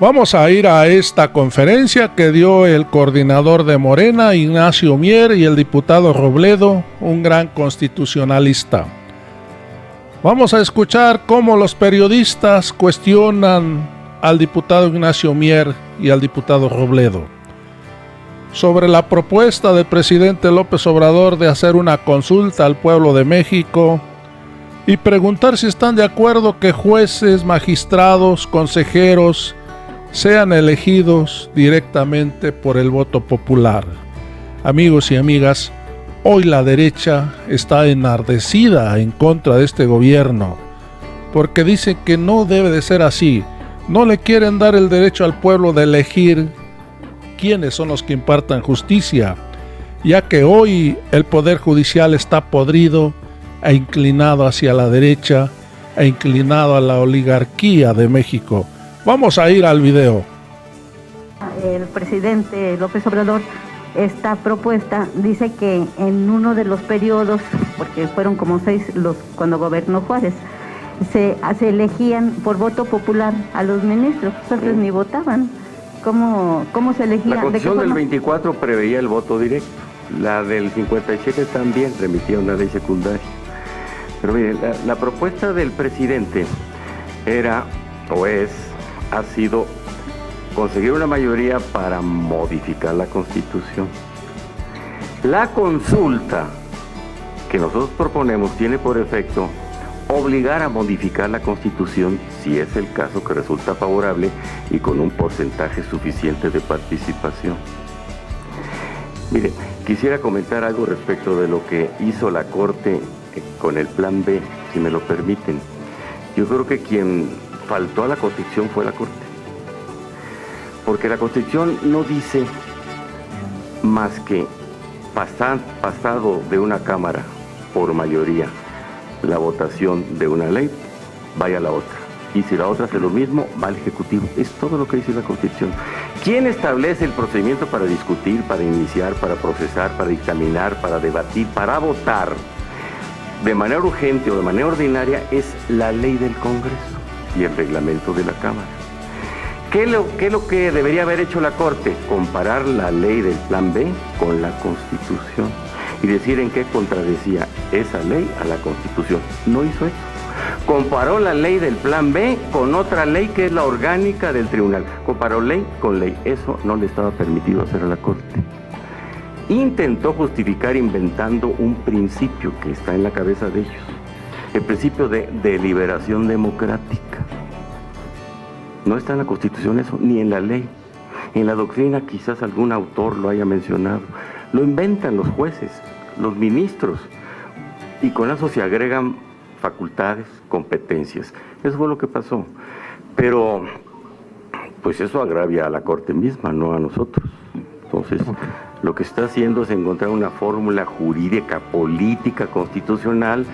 Vamos a ir a esta conferencia que dio el coordinador de Morena, Ignacio Mier, y el diputado Robledo, un gran constitucionalista. Vamos a escuchar cómo los periodistas cuestionan al diputado Ignacio Mier y al diputado Robledo sobre la propuesta del presidente López Obrador de hacer una consulta al pueblo de México y preguntar si están de acuerdo que jueces, magistrados, consejeros sean elegidos directamente por el voto popular. Amigos y amigas, hoy la derecha está enardecida en contra de este gobierno, porque dice que no debe de ser así. No le quieren dar el derecho al pueblo de elegir quiénes son los que impartan justicia, ya que hoy el poder judicial está podrido e inclinado hacia la derecha e inclinado a la oligarquía de México. Vamos a ir al video. El presidente López Obrador, esta propuesta dice que en uno de los periodos, porque fueron como 6 cuando gobernó Juárez, se elegían por voto popular a los ministros, entonces ni votaban. ¿Cómo se elegía? La Constitución del 24 preveía el voto directo, la del 57 también remitía una ley secundaria. Pero miren, la propuesta del presidente ha sido conseguir una mayoría para modificar la Constitución. La consulta que nosotros proponemos tiene por efecto obligar a modificar la Constitución si es el caso que resulta favorable y con un porcentaje suficiente de participación. Mire, quisiera comentar algo respecto de lo que hizo la Corte con el Plan B, si me lo permiten. Yo creo que quien faltó a la Constitución fue la Corte, porque la Constitución no dice más que pasado de una Cámara por mayoría la votación de una ley, vaya a la otra, y si la otra hace lo mismo, va al Ejecutivo. Es todo lo que dice la Constitución. ¿Quién establece el procedimiento para discutir, para iniciar, para procesar, para dictaminar, para debatir, para votar de manera urgente o de manera ordinaria? Es la ley del Congreso y el reglamento de la Cámara. ¿Qué es lo que debería haber hecho la Corte? Comparar la ley del Plan B con la Constitución y decir en qué contradecía esa ley a la Constitución. No hizo eso. Comparó la ley del Plan B con otra ley que es la orgánica del tribunal. Comparó ley con ley. Eso no le estaba permitido hacer a la Corte. Intentó justificar inventando un principio que está en la cabeza de ellos. El principio de deliberación democrática. No está en la Constitución eso, ni en la ley. En la doctrina quizás algún autor lo haya mencionado. Lo inventan los jueces, los ministros, y con eso se agregan facultades, competencias. Eso fue lo que pasó. Pero, pues eso agravia a la Corte misma, no a nosotros. Entonces, lo que está haciendo es encontrar una fórmula jurídica, política, constitucional,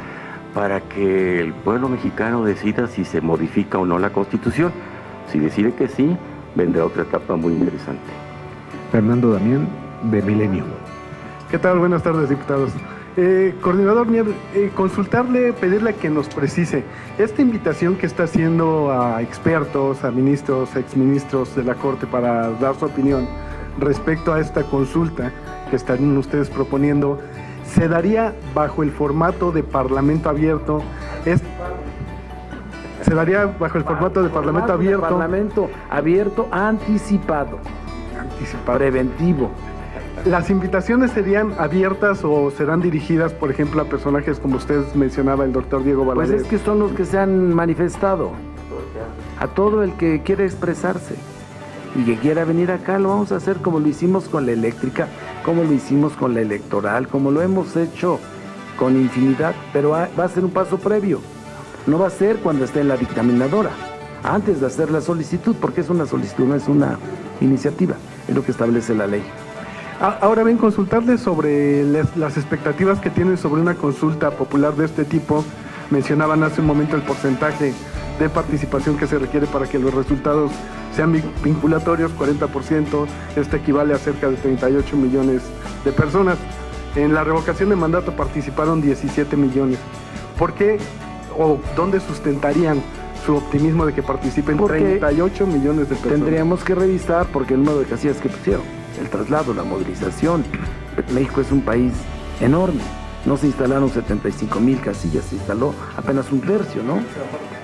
para que el pueblo mexicano decida si se modifica o no la Constitución. Si decide que sí, vendrá otra etapa muy interesante. Fernando Damián, de Milenio. ¿Qué tal? Buenas tardes, diputados. Coordinador Mier, consultarle, pedirle que nos precise esta invitación que está haciendo a expertos, a ministros, exministros de la Corte para dar su opinión respecto a esta consulta que están ustedes proponiendo, ¿se daría bajo el formato de Parlamento abierto? ¿Se daría bajo el formato de Parlamento abierto? Parlamento abierto anticipado, preventivo. ¿Las invitaciones serían abiertas o serán dirigidas, por ejemplo, a personajes como usted mencionaba, el doctor Diego Valadez? Pues es que son los que se han manifestado. A todo el que quiera expresarse y que quiera venir acá, lo vamos a hacer como lo hicimos con la eléctrica, como lo hicimos con la electoral, como lo hemos hecho con infinidad, pero va a ser un paso previo. No va a ser cuando esté en la dictaminadora, antes de hacer la solicitud, porque es una solicitud, no es una iniciativa, es lo que establece la ley. Ahora bien, consultarles sobre las expectativas que tienen sobre una consulta popular de este tipo. Mencionaban hace un momento el porcentaje de participación que se requiere para que los resultados sean vinculatorios, 40%, esto equivale a cerca de 38 millones de personas. En la revocación de mandato participaron 17 millones. ¿Por qué o dónde sustentarían su optimismo de que participen Porque 38 millones de personas? Tendríamos que revisar porque el número de casillas que pusieron, el traslado, la movilización. México es un país enorme. No se instalaron 75,000 casillas, se instaló apenas un tercio, ¿no?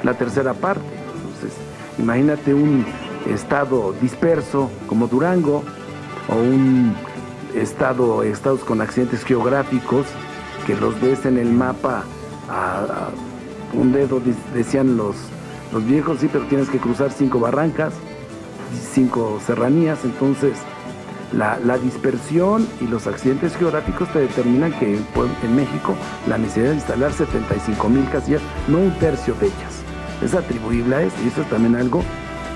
La tercera parte. Entonces, imagínate un estado disperso como Durango o un estados con accidentes geográficos que los ves en el mapa a un dedo, decían los viejos, sí, pero tienes que cruzar 5 barrancas, 5 serranías. Entonces la dispersión y los accidentes geográficos te determinan que en México la necesidad de instalar 75,000 casillas, no un tercio de ellas, es atribuible a eso, y eso es también algo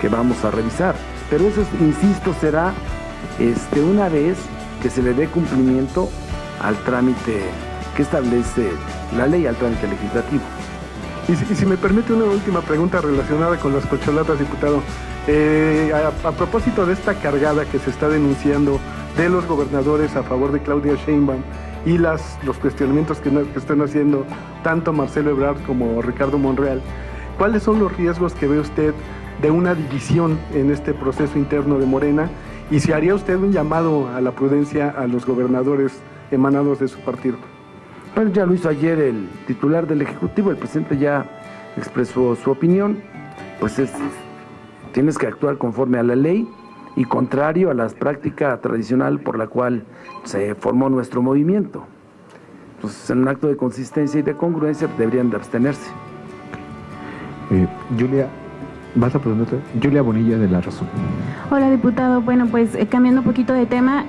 que vamos a revisar. Pero eso, insisto, será una vez que se le dé cumplimiento al trámite que establece la ley, al trámite legislativo. Y si me permite una última pregunta relacionada con las corcholatas, diputado. A propósito de esta cargada que se está denunciando de los gobernadores a favor de Claudia Sheinbaum y los cuestionamientos que están haciendo tanto Marcelo Ebrard como Ricardo Monreal, ¿cuáles son los riesgos que ve usted de una división en este proceso interno de Morena? Y si haría usted un llamado a la prudencia a los gobernadores emanados de su partido. Bueno, ya lo hizo ayer el titular del Ejecutivo, el presidente ya expresó su opinión. Pues tienes que actuar conforme a la ley y contrario a la práctica tradicional por la cual se formó nuestro movimiento. Entonces, en un acto de consistencia y de congruencia deberían de abstenerse. Julia, ¿vas a preguntar? Julia Bonilla, de La Razón. Hola, diputado. Bueno, pues cambiando un poquito de tema,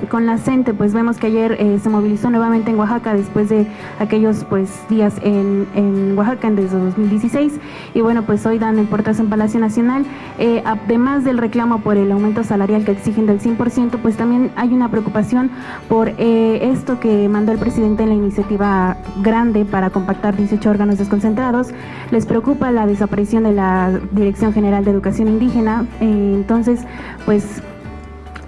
con la CENTE, pues vemos que ayer se movilizó nuevamente en Oaxaca después de aquellos días en Oaxaca desde 2016, y bueno, pues hoy dan el portazo en Palacio Nacional. Además del reclamo por el aumento salarial que exigen del 100%, pues también hay una preocupación por esto que mandó el presidente en la iniciativa grande para compactar 18 órganos desconcentrados. Les preocupa la desaparición de la Dirección General de Educación Indígena. Entonces, pues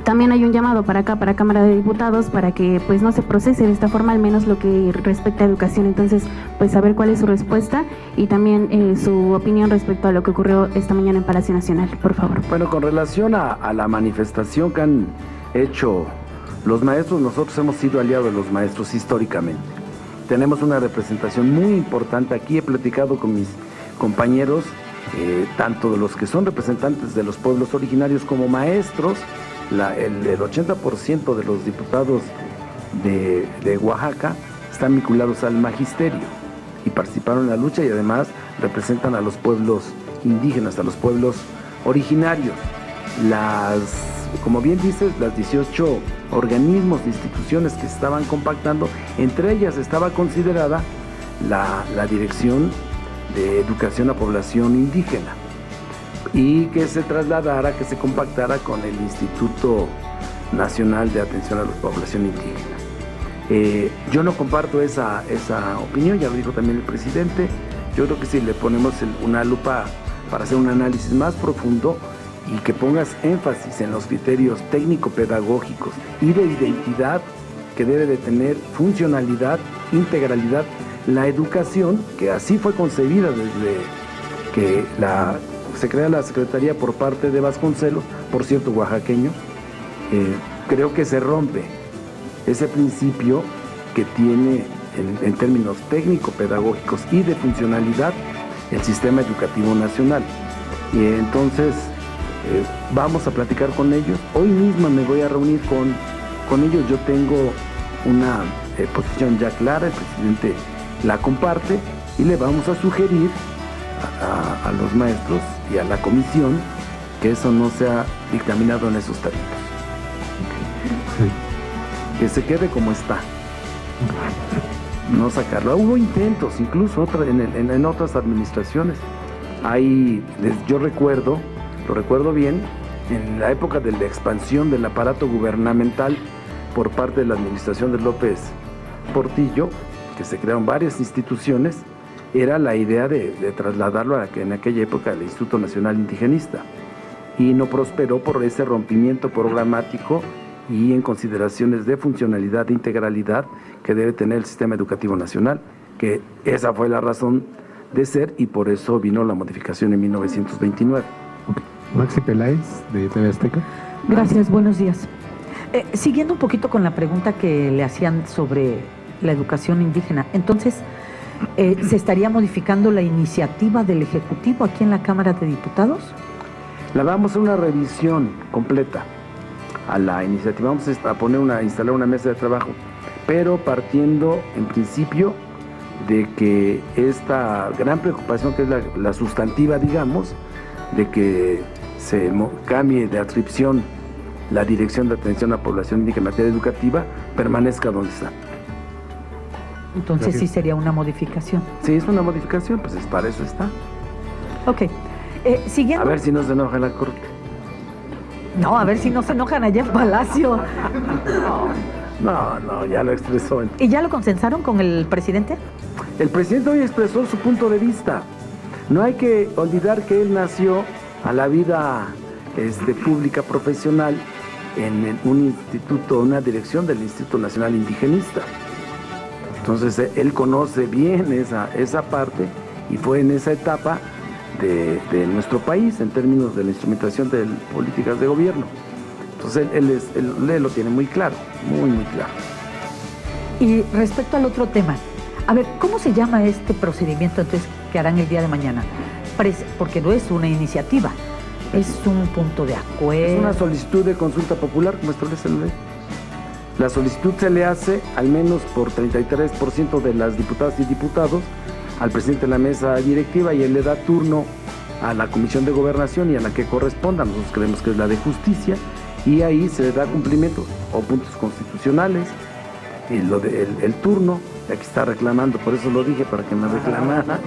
también hay un llamado para acá, para Cámara de Diputados, para que pues no se procese de esta forma, al menos lo que respecta a educación. Entonces, pues saber cuál es su respuesta y también su opinión respecto a lo que ocurrió esta mañana en Palacio Nacional, por favor. Bueno, con relación a la manifestación que han hecho los maestros, nosotros hemos sido aliados de los maestros históricamente. Tenemos una representación muy importante aquí. He platicado con mis compañeros, tanto de los que son representantes de los pueblos originarios como maestros. El 80% de los diputados de Oaxaca están vinculados al magisterio y participaron en la lucha, y además representan a los pueblos indígenas, a los pueblos originarios. Como bien dices, las 18 organismos, instituciones que se estaban compactando, entre ellas estaba considerada la Dirección de Educación a Población Indígena, y que se trasladara, que se compactara con el Instituto Nacional de Atención a la Población Indígena. Yo no comparto esa opinión, ya lo dijo también el presidente. Yo creo que si le ponemos una lupa para hacer un análisis más profundo y que pongas énfasis en los criterios técnico-pedagógicos y de identidad que debe de tener, funcionalidad, integralidad, la educación, que así fue concebida desde que se crea la Secretaría por parte de Vasconcelos, por cierto, oaxaqueño. Creo que se rompe ese principio que tiene en términos técnico-pedagógicos y de funcionalidad el sistema educativo nacional. Y entonces vamos a platicar con ellos. Hoy mismo me voy a reunir con ellos. Yo tengo una posición ya clara, el presidente la comparte, y le vamos a sugerir a los maestros y a la comisión que eso no sea dictaminado en esos términos. Que se quede como está, no sacarlo. Hubo intentos, incluso en otras administraciones. Yo lo recuerdo bien, en la época de la expansión del aparato gubernamental por parte de la administración de López Portillo, que se crearon varias instituciones, era la idea de trasladarlo en aquella época al Instituto Nacional Indigenista, y no prosperó por ese rompimiento programático y en consideraciones de funcionalidad e integralidad que debe tener el sistema educativo nacional, que esa fue la razón de ser, y por eso vino la modificación en 1929. Ok. Maxi Peláez, de TV Azteca. Gracias, buenos días. Siguiendo un poquito con la pregunta que le hacían sobre la educación indígena, entonces, ¿se estaría modificando la iniciativa del Ejecutivo aquí en la Cámara de Diputados? La vamos a hacer una revisión completa a la iniciativa. Vamos a instalar una mesa de trabajo, pero partiendo en principio de que esta gran preocupación, que es la sustantiva, digamos, de que se cambie de adscripción la Dirección de Atención a la Población Indígena en materia educativa, permanezca donde está. Entonces Gracias. sí sería una modificación. Sí, es una modificación, pues para eso está. Ok. Siguiendo... A ver si no se enoja la Corte. No, a ver si no se enojan allá en Palacio. No, ya lo expresó. ¿Y ya lo consensaron con el presidente? El presidente hoy expresó su punto de vista. No hay que olvidar que él nació a la vida pública profesional en un instituto, una dirección del Instituto Nacional Indigenista. Entonces él conoce bien esa parte y fue en esa etapa de nuestro país en términos de la instrumentación de políticas de gobierno. Entonces él lo tiene muy claro, muy claro. Y respecto al otro tema, a ver, ¿cómo se llama este procedimiento entonces que harán el día de mañana? Porque no es una iniciativa, es un punto de acuerdo. Es una solicitud de consulta popular, como establece la ley. La solicitud se le hace al menos por 33% de las diputadas y diputados al presidente de la mesa directiva, y él le da turno a la Comisión de Gobernación y a la que corresponda. Nosotros creemos que es la de Justicia, y ahí se le da cumplimiento o puntos constitucionales, y el turno. Aquí está reclamando, por eso lo dije, para que me reclamara.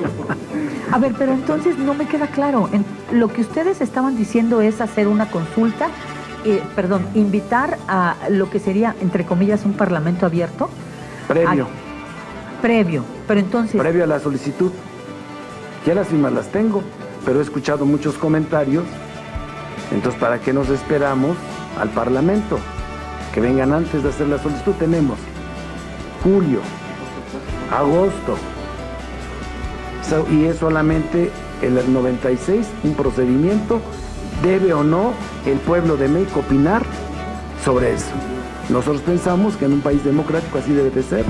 A ver, pero entonces no me queda claro. Lo que ustedes estaban diciendo es hacer una consulta, invitar a lo que sería, entre comillas, un parlamento abierto. Previo, pero entonces... Previo a la solicitud. Ya las firmas las tengo, pero he escuchado muchos comentarios. Entonces, ¿para qué nos esperamos al parlamento? Que vengan antes de hacer la solicitud. Tenemos julio, agosto, y es solamente el 96, un procedimiento. ¿Debe o no el pueblo de México opinar sobre eso? Nosotros pensamos que en un país democrático así debe de ser,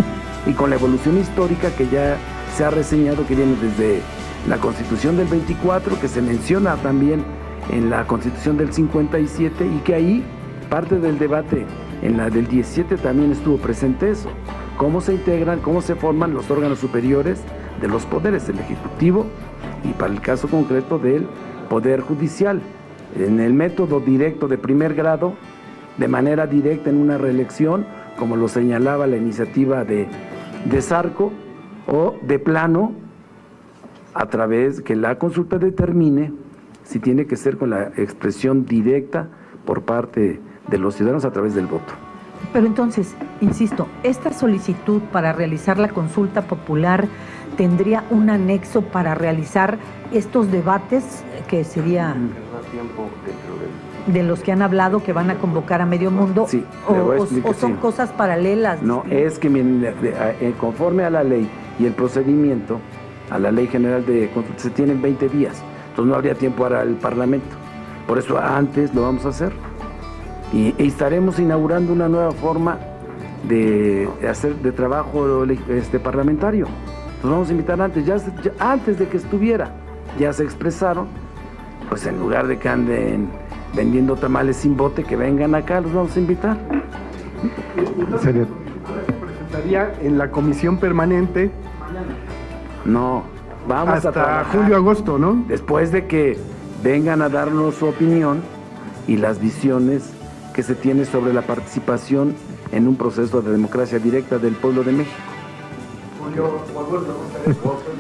y con la evolución histórica que ya se ha reseñado, que viene desde la Constitución del 24, que se menciona también en la Constitución del 57, y que ahí parte del debate en la del 17 también estuvo presente eso. Cómo se integran, cómo se forman los órganos superiores de los poderes, el Ejecutivo y, para el caso concreto, del Poder Judicial, en el método directo de primer grado, de manera directa en una reelección, como lo señalaba la iniciativa de Zarco, o de plano, a través que la consulta determine si tiene que ser con la expresión directa por parte de los ciudadanos a través del voto. Pero entonces, insisto, esta solicitud para realizar la consulta popular tendría un anexo para realizar estos debates, que sería de los que han hablado, que van a convocar a medio mundo, sí, o son cosas paralelas. No, es que conforme a la ley y el procedimiento, a la Ley General de Consulta, se tienen 20 días, entonces no habría tiempo para el Parlamento. Por eso antes lo vamos a hacer. Y estaremos inaugurando una nueva forma de trabajo parlamentario. Nos vamos a invitar antes, ya antes de que estuviera, ya se expresaron, pues en lugar de que anden vendiendo tamales sin bote, que vengan acá, los vamos a invitar. ¿Se presentaría en la comisión permanente? No, vamos hasta a trabajar julio-agosto, ¿no? Después de que vengan a darnos su opinión y las visiones que se tiene sobre la participación en un proceso de democracia directa del pueblo de México.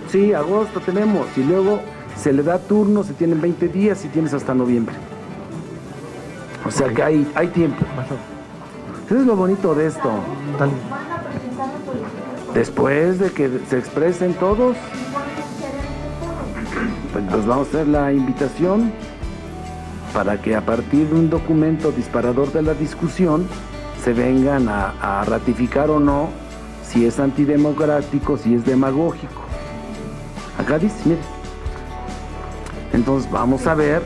Sí, agosto tenemos, y luego se le da turno, se tienen 20 días y tienes hasta noviembre. O sea que hay tiempo. Eso es lo bonito de esto. Dale. Después de que se expresen todos, pues nos vamos a hacer la invitación para que a partir de un documento disparador de la discusión se vengan a ratificar o no si es antidemocrático, si es demagógico. Acá dice, mire. Entonces vamos a ver.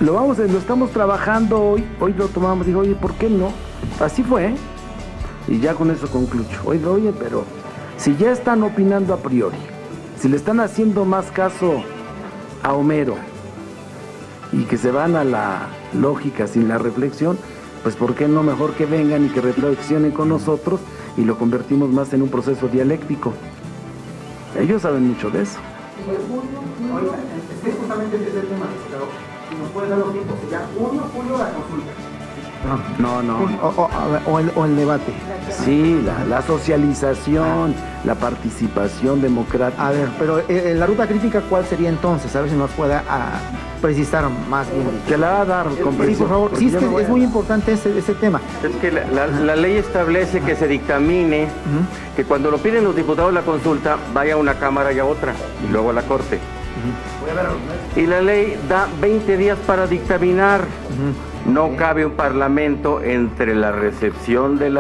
Lo estamos trabajando hoy lo tomamos, digo, oye, ¿por qué no? Así fue, ¿eh? Y ya con eso concluyo. Oye, pero si ya están opinando a priori, si le están haciendo más caso a Homero y que se van a la lógica sin la reflexión, pues ¿por qué no mejor que vengan y que reflexionen con nosotros y lo convertimos más en un proceso dialéctico? Ellos saben mucho de eso. Es que justamente ese es el tema, pero si nos puede dar los tiempos, ya junio, julio la consulta. No. O el debate. Sí, la socialización, la participación democrática. A ver, pero la ruta crítica, ¿cuál sería entonces? A ver si nos pueda precisar más bien. Te la va a dar con Sí, por favor. Sí, es muy importante ese tema. Es que la ley establece que se dictamine, que cuando lo piden los diputados la consulta, vaya a una cámara y a otra, y luego a la Corte. Y la ley da 20 días para dictaminar. No cabe un parlamento entre la recepción del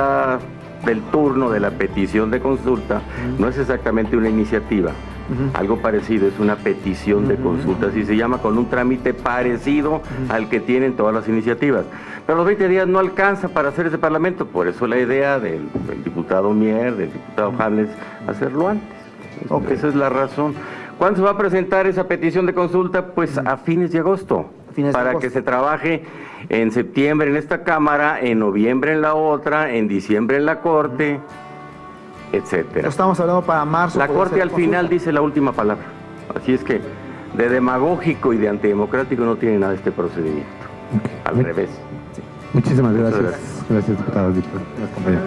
turno de la petición de consulta. No es exactamente una iniciativa. Algo parecido, es una petición de consulta, así se llama, con un trámite parecido al que tienen todas las iniciativas. Pero los 20 días no alcanza para hacer ese parlamento, por eso la idea del diputado Mier, del diputado Janes, hacerlo antes. Okay. Esa es la razón. ¿Cuándo se va a presentar esa petición de consulta? Pues a fines de agosto, para que se trabaje en septiembre en esta Cámara, en noviembre en la otra, en diciembre en la Corte, etcétera. Estamos hablando para marzo. La Corte al final dice la última palabra. Así es que de demagógico y de antidemocrático no tiene nada este procedimiento. Al revés. Sí. Muchísimas gracias. Gracias, diputados, compañeros.